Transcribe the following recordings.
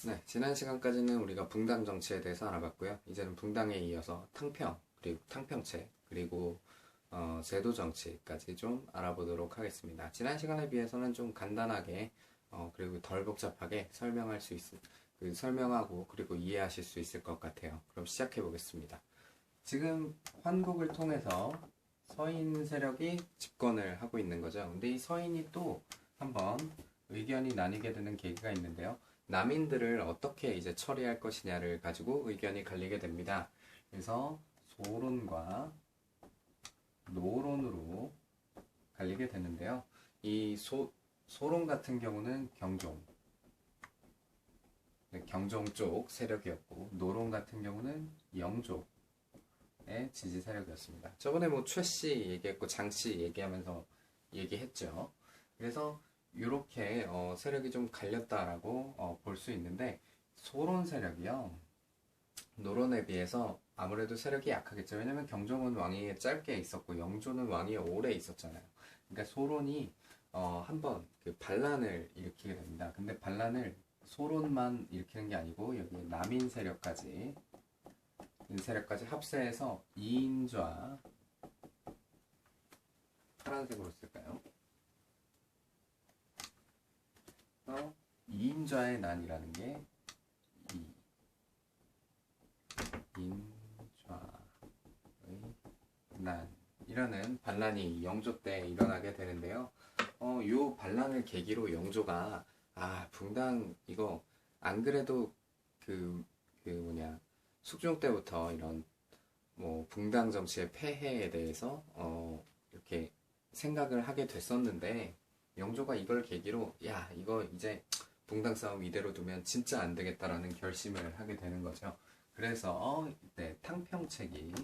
네, 지난 시간까지는 우리가 붕당 정치에 대해서 알아봤고요. 이제는 붕당에 이어서 탕평, 그리고 탕평체, 그리고 제도 정치까지 좀 알아보도록 하겠습니다. 지난 시간에 비해서는 좀 간단하게 그리고 덜 복잡하게 설명할 수 설명하고 그리고 이해하실 수 있을 것 같아요. 그럼 시작해 보겠습니다. 지금 환국을 통해서 서인 세력이 집권을 하고 있는 거죠. 근데 이 서인이 또 한번 의견이 나뉘게 되는 계기가 있는데요. 남인들을 어떻게 이제 처리할 것이냐를 가지고 의견이 갈리게 됩니다. 그래서 소론과 노론으로 갈리게 되는데요. 이 소론 같은 경우는 경종 쪽 세력이었고, 노론 같은 경우는 영족의 지지 세력이었습니다. 저번에 뭐 최씨 얘기했고 장씨 얘기하면서 얘기했죠. 그래서 이렇게 세력이 좀 갈렸다라고 볼 수 있는데, 소론 세력이요, 노론에 비해서 아무래도 세력이 약하겠죠. 왜냐면 경종은 왕위에 짧게 있었고 영조는 왕위에 오래 있었잖아요. 그러니까 소론이 한번 그 반란을 일으키게 됩니다. 근데 반란을 소론만 일으키는 게 아니고 여기 남인 세력까지 합세해서 이인좌, 파란색으로 쓸까요? 이인좌의 난이라는 게 인좌의 난이라는 반란이 영조 때 일어나게 되는데요. 요 반란을 계기로 영조가 붕당 이거 안 그래도 숙종 때부터 이런 뭐 붕당 정치의 폐해에 대해서 이렇게 생각을 하게 됐었는데, 영조가 이걸 계기로 야 이거 이제 붕당 싸움 이대로 두면 진짜 안 되겠다라는 결심을 하게 되는 거죠. 그래서 이때 탕평책이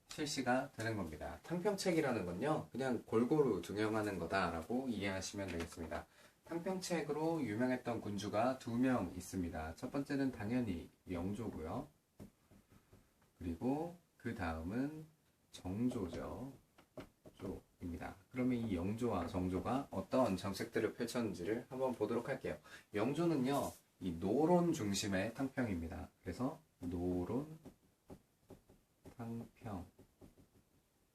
실시가 되는 겁니다. 탕평책이라는 건요, 그냥 골고루 등용하는 거다라고 이해하시면 되겠습니다. 탕평책으로 유명했던 군주가 2명 있습니다. 첫 번째는 당연히 영조고요. 그리고 그 다음은 정조죠. 입니다. 그러면 이 영조와 정조가 어떤 정책들을 펼쳤는지를 한번 보도록 할게요. 영조는요, 이 노론 중심의 탕평입니다. 그래서 노론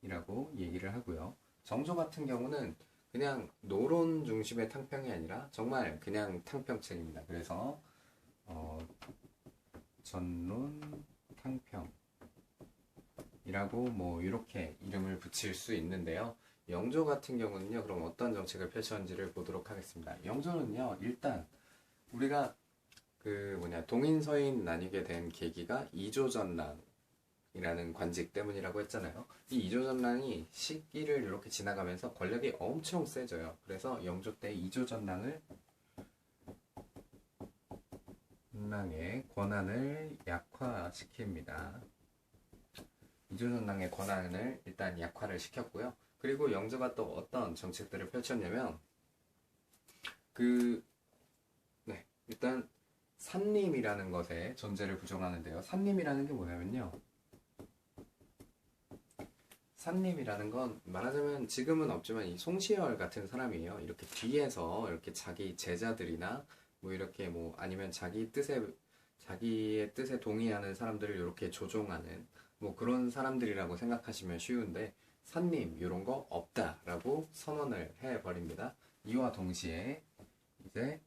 탕평이라고 얘기를 하고요. 정조 같은 경우는 그냥 노론 중심의 탕평이 아니라 정말 그냥 탕평책입니다. 그래서 전론 탕평이라고 뭐 이렇게 이름을 붙일 수 있는데요. 영조 같은 경우는요, 그럼 어떤 정책을 펼쳤는지를 보도록 하겠습니다. 영조는요, 일단 우리가 동인 서인 나뉘게 된 계기가 이조전랑이라는 관직 때문이라고 했잖아요. 이 이조전랑이 시기를 이렇게 지나가면서 권력이 엄청 세져요. 그래서 영조 때 이조전랑의 권한을 약화시킵니다. 이조전랑의 권한을 일단 약화를 시켰고요. 그리고 영조가 또 어떤 정책들을 펼쳤냐면 일단 산림이라는 것의 존재를 부정하는데요. 산림이라는 게 뭐냐면요, 산림이라는 건 말하자면 지금은 없지만 이 송시열 같은 사람이에요. 이렇게 뒤에서 이렇게 자기 제자들이나 뭐 이렇게 뭐 아니면 자기의 뜻에 동의하는 사람들을 이렇게 조종하는 뭐 그런 사람들이라고 생각하시면 쉬운데, 산림 이런 거 없다라고 선언을 해버립니다. 이와 동시에 이제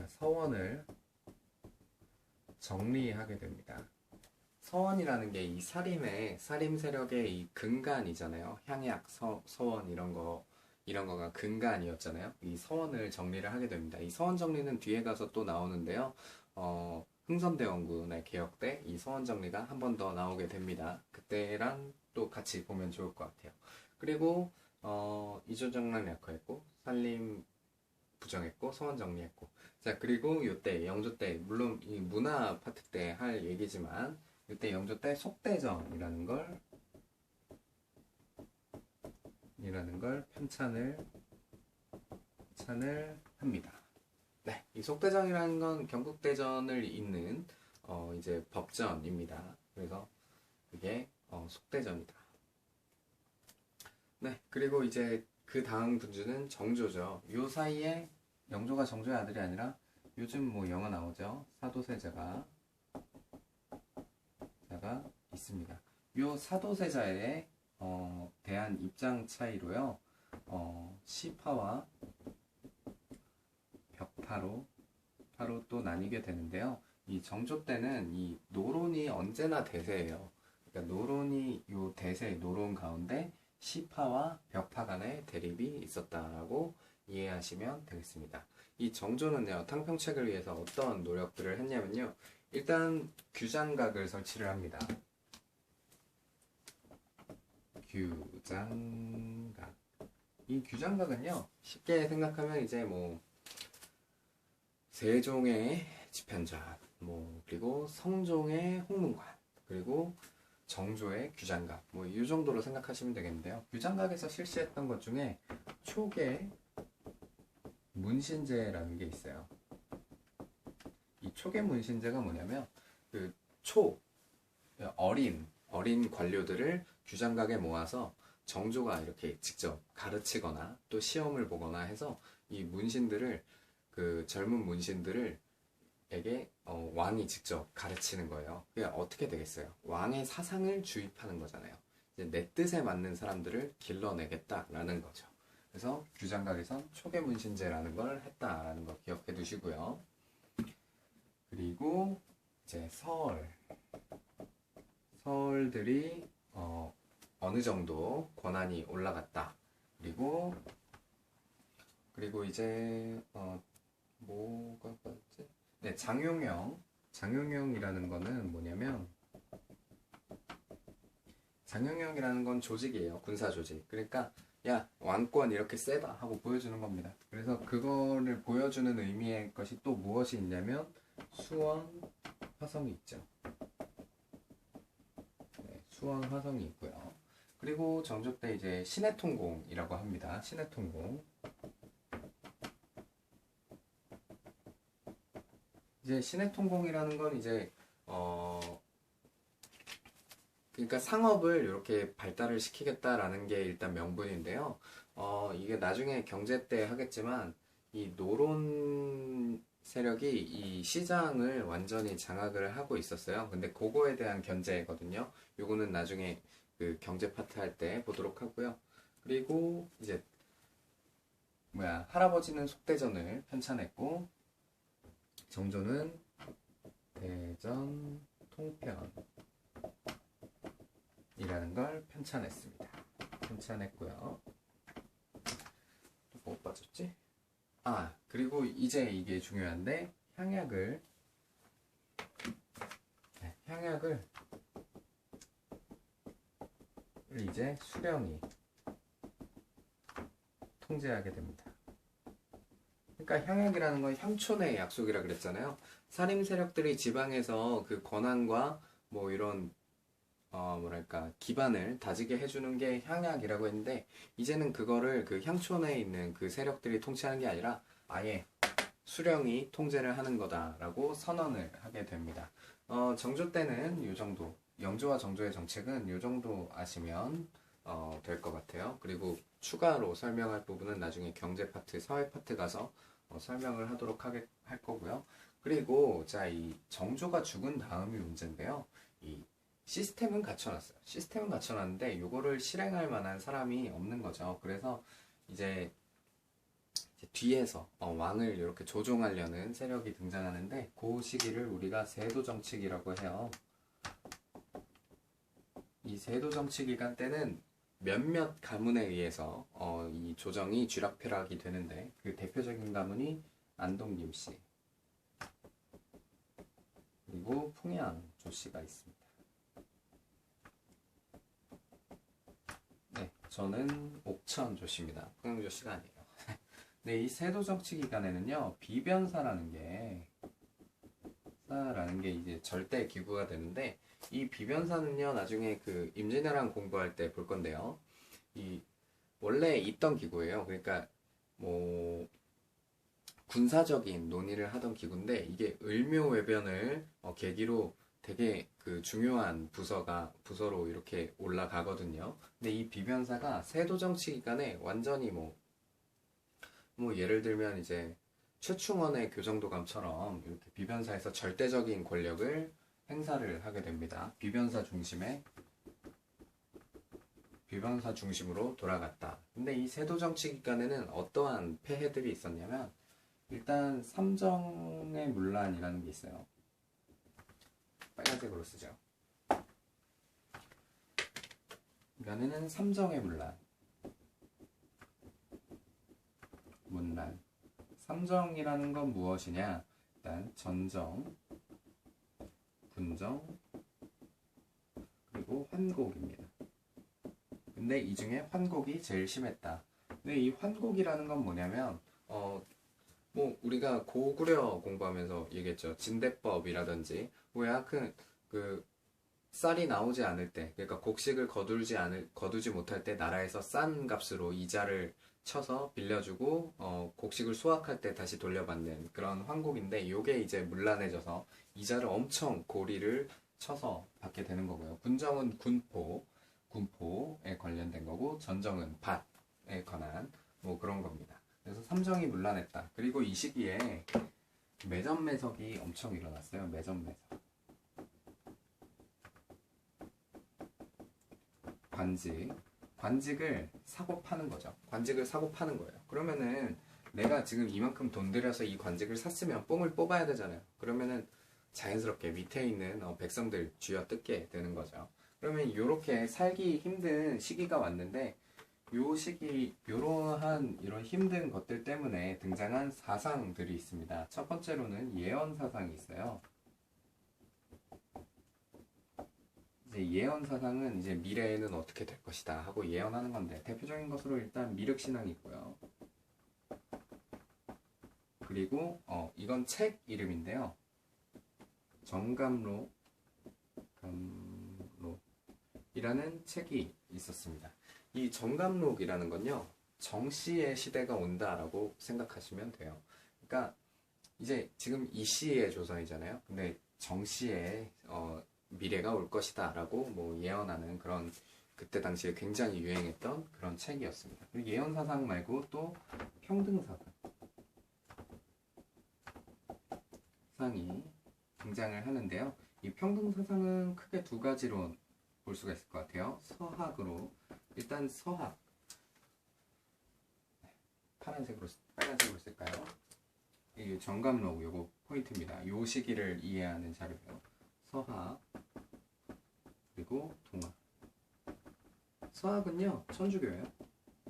서원을 정리하게 됩니다. 서원이라는 게 이 사림 세력의 이 근간이잖아요. 향약, 서원 이런 거가 근간이었잖아요. 이 서원을 정리를 하게 됩니다. 이 서원 정리는 뒤에 가서 또 나오는데요. 흥선대원군의 개혁 때 이 서원 정리가 한 번 더 나오게 됩니다. 그때랑 또 같이 보면 좋을 것 같아요. 그리고 이조정랑 약화했고, 산림 부정했고, 서원 정리했고. 자, 그리고 이때 영조 때, 물론 이 문화 파트 때 할 얘기지만, 이때 영조 때 속대정이라는 걸 편찬을 합니다. 네, 이 속대정이라는 건 경국대전을 잇는 이제 법전입니다. 그래서 그게 속대전이다. 네, 그리고 이제 그 다음 군주는 정조죠. 요 사이에 영조가 정조의 아들이 아니라 요즘 뭐 영화 나오죠. 사도세자가 있습니다. 요 사도세자에 대한 입장 차이로요. 시파와 벽파로 또 나뉘게 되는데요. 이 정조 때는 이 노론이 언제나 대세예요. 그러니까 노론이 요 대세 노론 가운데 시파와 벽파 간의 대립이 있었다라고 이해하시면 되겠습니다. 이 정조는요, 탕평책을 위해서 어떤 노력들을 했냐면요. 일단 규장각을 설치를 합니다. 규장각. 이 규장각은요, 쉽게 생각하면 이제 뭐 세종의 집현전, 그리고 성종의 홍문관, 그리고 정조의 규장각, 이 정도로 생각하시면 되겠는데요. 규장각에서 실시했던 것 중에 초계 문신제라는 게 있어요. 이 초계 문신제가 뭐냐면 어린 관료들을 규장각에 모아서 정조가 이렇게 직접 가르치거나 또 시험을 보거나 해서 이 문신들을 그 젊은 문신들을 에게 왕이 직접 가르치는 거예요. 그게 어떻게 되겠어요? 왕의 사상을 주입하는 거잖아요. 이제 내 뜻에 맞는 사람들을 길러내겠다라는 거죠. 그래서 규장각에선 초계문신제라는 걸 했다라는 거 기억해 두시고요. 그리고 이제 서얼들이 어느 정도 권한이 올라갔다. 그리고 이제 뭐가 있지? 네, 장용영이라는 거는 뭐냐면, 장용영이라는 건 조직이에요. 군사 조직. 그러니까 야, 왕권 이렇게 세다 하고 보여주는 겁니다. 그래서 그거를 보여주는 의미의 것이 또 무엇이 있냐면 수원 화성이 있죠. 네, 수원 화성이 있고요. 그리고 정조 때 이제 신해통공이라고 합니다. 신해통공. 이제 신해통공이라는 건 이제 그러니까 상업을 이렇게 발달을 시키겠다라는 게 일단 명분인데요. 이게 나중에 경제 때 하겠지만 이 노론 세력이 이 시장을 완전히 장악을 하고 있었어요. 근데 그거에 대한 견제거든요. 요거는 나중에 그 경제 파트 할 때 보도록 하고요. 그리고 이제 할아버지는 속대전을 편찬했고 정조는 대전 통편이라는 걸 편찬했습니다. 편찬했고요. 또 뭐 빠졌지? 그리고 이제 이게 중요한데 향약을 이제 수령이 통제하게 됩니다. 그러니까 향약이라는 건 향촌의 약속이라 그랬잖아요. 살림 세력들이 지방에서 그 권한과 뭐 이런 기반을 다지게 해주는 게 향약이라고 했는데 이제는 그거를 그 향촌에 있는 그 세력들이 통치하는 게 아니라 아예 수령이 통제를 하는 거다라고 선언을 하게 됩니다. 정조 때는 요 정도, 영조와 정조의 정책은 요 정도 아시면 될 것 같아요. 그리고 추가로 설명할 부분은 나중에 경제 파트, 사회 파트 가서 설명을 하도록 할 거고요. 그리고 이 정조가 죽은 다음이 문제인데요. 이 시스템은 갖춰놨어요. 시스템은 갖춰놨는데 이거를 실행할 만한 사람이 없는 거죠. 그래서 이제 뒤에서 왕을 이렇게 조종하려는 세력이 등장하는데 그 시기를 우리가 세도정치기라고 해요. 이 세도정치 기간 때는 몇몇 가문에 의해서 이 조정이 쥐락펴락이 되는데 그 대표적인 가문이 안동김씨 그리고 풍양조씨가 있습니다. 네, 저는 옥천조씨입니다. 풍양조씨가 아니에요. 네, 이 세도정치 기간에는요 비변사라는 게 이제 절대 기구가 되는데 이 비변사는요 나중에 그 임진왜란 공부할 때 볼 건데요. 이 원래 있던 기구예요. 그러니까 뭐 군사적인 논의를 하던 기구인데 이게 을묘외변을 계기로 되게 그 중요한 부서로 이렇게 올라가거든요. 근데 이 비변사가 세도 정치 기간에 완전히 뭐 예를 들면 이제 최충원의 교정도감처럼 이렇게 비변사에서 절대적인 권력을 행사를 하게 됩니다. 비변사 중심으로 돌아갔다. 근데 이 세도 정치 기간에는 어떠한 폐해들이 있었냐면 일단 삼정의 문란이라는 게 있어요. 빨간색으로 쓰죠. 이번에는 삼정의 문란. 삼정이라는 건 무엇이냐? 일단 전정, 군정, 그리고 환곡입니다. 근데 이 중에 환곡이 제일 심했다. 근데 이 환곡이라는 건 뭐냐면 뭐 우리가 고구려 공부하면서 얘기했죠. 진대법이라든지 뭐야 그 쌀이 나오지 않을 때, 그러니까 곡식을 거두지 못할 때 나라에서 싼 값으로 이자를 쳐서 빌려주고 곡식을 수확할 때 다시 돌려받는 그런 환곡인데, 요게 이제 문란해져서 이자를 엄청 고리를 쳐서 받게 되는 거고요. 군정은 군포에 관련된 거고, 전정은 밭에 관한 뭐 그런 겁니다. 그래서 삼정이 문란했다. 그리고 이 시기에 매점매석이 엄청 일어났어요. 매점매석. 관직을 사고 파는 거죠. 관직을 사고 파는 거예요. 그러면은 내가 지금 이만큼 돈 들여서 이 관직을 샀으면 뽕을 뽑아야 되잖아요. 그러면은 자연스럽게 밑에 있는 백성들 쥐어뜯게 되는 거죠. 그러면 이렇게 살기 힘든 시기가 왔는데, 요 시기 이러한 이런 힘든 것들 때문에 등장한 사상들이 있습니다. 첫 번째로는 예언 사상이 있어요. 이제 예언 사상은 이제 미래에는 어떻게 될 것이다 하고 예언하는 건데, 대표적인 것으로 일단 미륵신앙이 있고요. 그리고 이건 책 이름인데요. 정감록이라는 책이 있었습니다. 이 정감록이라는 건요, 정씨의 시대가 온다라고 생각하시면 돼요. 그러니까 이제 지금 이씨의 조선이잖아요. 근데 정씨의 미래가 올 것이다 라고 뭐 예언하는 그런, 그때 당시에 굉장히 유행했던 그런 책이었습니다. 그리고 예언 사상 말고 또 평등 사상이 등장을 하는데요. 이 평등 사상은 크게 두 가지로 볼 수가 있을 것 같아요. 서학으로, 일단 서학, 빨간색으로 쓸까요? 이 정감록 요거 포인트입니다. 요 시기를 이해하는 자료예요. 서학, 그리고 동학. 서학은요, 천주교예요.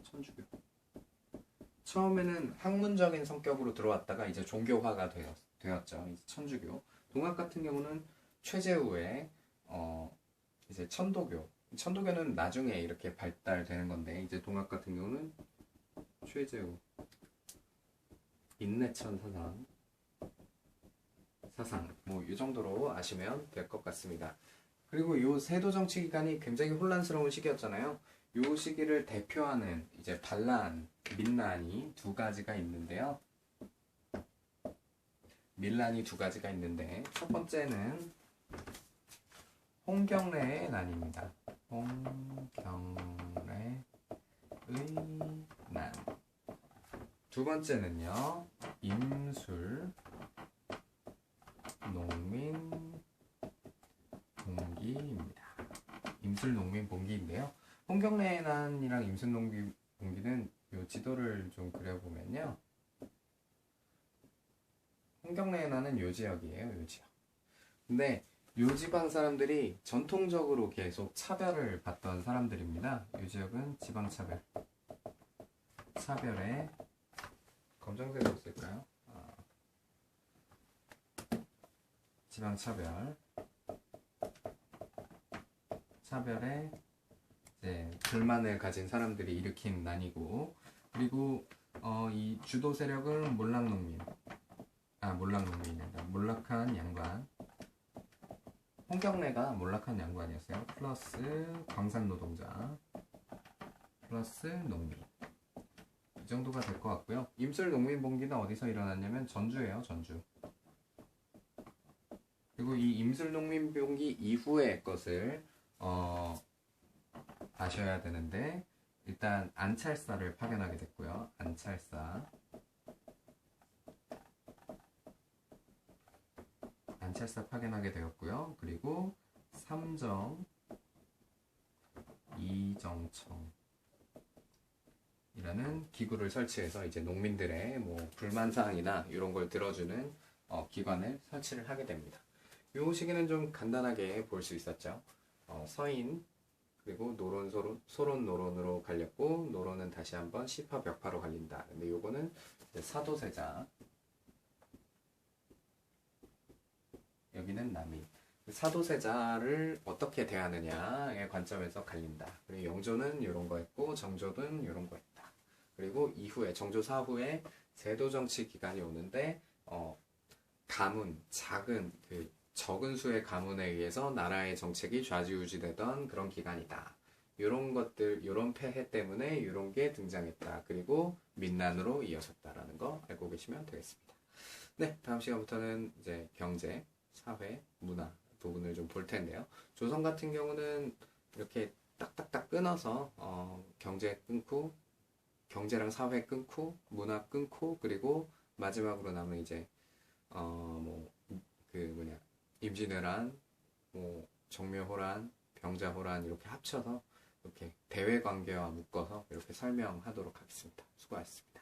천주교. 처음에는 학문적인 성격으로 들어왔다가 이제 종교화가 되었죠. 이제 천주교. 동학 같은 경우는 최재우의 이제 천도교는 나중에 이렇게 발달되는 건데, 이제 동학 같은 경우는 최재우, 인내천 사상 뭐 이 정도로 아시면 될 것 같습니다. 그리고 요 세도 정치 기간이 굉장히 혼란스러운 시기였잖아요. 요 시기를 대표하는 이제 민란이 두 가지가 있는데요. 첫 번째는 홍경래의 난입니다. 홍경래의 난. 두 번째는요, 임술 농민 봉기입니다. 임술 농민 봉기인데요. 홍경래의 난이랑 임술 농민 봉기는 요 지도를 좀 그려보면요, 홍경래의 난은 요 지역이에요. 요 지역. 근데 요 지방 사람들이 전통적으로 계속 차별을 받던 사람들입니다. 요 지역은 차별에 검정색으로 쓸까요? 차별에 이제 불만을 가진 사람들이 일으킨 난이고, 그리고 이 주도 세력은 몰락한 양관. 홍경래가 몰락한 양관이었어요. 플러스 광산 노동자 플러스 농민. 이 정도가 될 것 같고요. 임술 농민 봉기는 어디서 일어났냐면 전주예요. 전주. 그리고 이 임술농민병기 이후의 것을 아셔야 되는데, 일단 안찰사를 파견하게 됐고요. 안찰사 파견하게 되었고요. 그리고 삼정 이정청이라는 기구를 설치해서 이제 농민들의 뭐 불만사항이나 이런 걸 들어주는 기관을 설치를 하게 됩니다. 이 시기는 좀 간단하게 볼 수 있었죠. 서인, 그리고 노론, 소론, 노론으로 갈렸고, 노론은 다시 한번 시파, 벽파로 갈린다. 근데 요거는 사도세자, 여기는 남이. 사도세자를 어떻게 대하느냐의 관점에서 갈린다. 그리고 영조는 이런 거 했고, 정조는 이런 거 했다. 그리고 이후에, 정조 사후에 세도정치 기간이 오는데, 가문, 적은 수의 가문에 의해서 나라의 정책이 좌지우지되던 그런 기간이다. 이런 것들, 이런 폐해 때문에 이런 게 등장했다. 그리고 민난으로 이어졌다라는 거 알고 계시면 되겠습니다. 네, 다음 시간부터는 이제 경제, 사회, 문화 부분을 좀 볼 텐데요. 조선 같은 경우는 이렇게 딱딱딱 끊어서 경제 끊고, 경제랑 사회 끊고, 문화 끊고, 그리고 마지막으로 남은 이제 임진왜란, 뭐 정묘호란, 병자호란 이렇게 합쳐서 이렇게 대외 관계와 묶어서 이렇게 설명하도록 하겠습니다. 수고하셨습니다.